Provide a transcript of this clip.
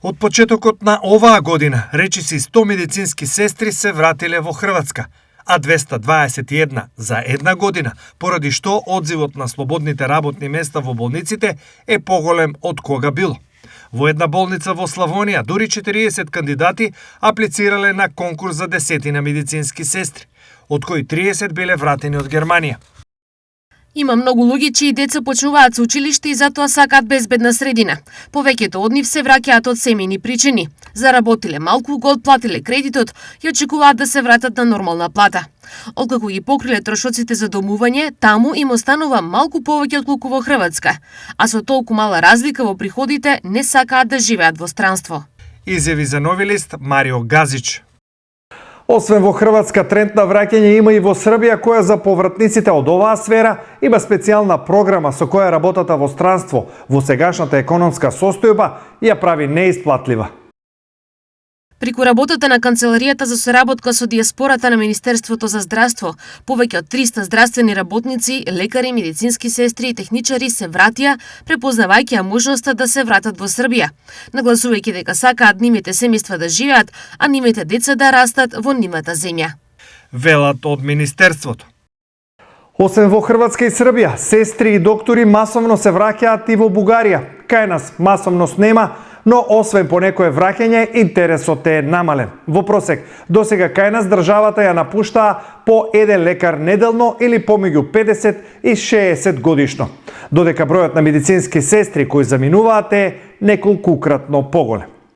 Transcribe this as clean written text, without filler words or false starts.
Од почетокот на оваа година, речиси 100 медицински сестри се вратиле во Хрватска, а 221 за една година, поради што одзивот на слободните работни места во болниците е поголем од кога било. Во една болница во Славонија, дури 40 кандидати аплицирале на конкурс за 10 медицински сестри, од кои 30 биле вратени од Германија. Има многу луѓе чии деца почнуваат со училиште и затоа сакаат безбедна средина. Повеќето од нив се враќаат од семејни причини. Заработиле малку, го отплатиле кредитот и очекуваат да се вратат на нормална плата. Откако ги покриле трошоците за домување, таму им останува малку повеќе отколку во Хрватска, а со толку мала разлика во приходите не сакаат да живеат во странство. Изјави за Нови лист Марио Газич. Освен во Хрватска, тренд на враќање има и во Србија, која за повратниците од оваа сфера има специјална програма со која работата во странство во сегашната економска состојба ја прави неисплатлива. Преку работата на Канцеларијата за соработка со диаспората на Министерството за здравство, повеќе од 300 здравствени работници, лекари, медицински сестри и техничари се вратија, препознавајќи ја можноста да се вратат во Србија, нагласувајќи дека сакаат нивните семејства да живеат, а нивните деца да растат во нивната земја. Велат од Министерството. Освен во Хрватска и Србија, сестри и доктори масовно се враќаат и во Бугарија. Кај нас масовност нема, но освен по некое враќање, интересот е намален. Во просек, досега кај нас државата ја напуштаа по еден лекар неделно или помеѓу 50 и 60 годишно, додека бројот на медицински сестри кои заминуваат е неколкукратно поголем.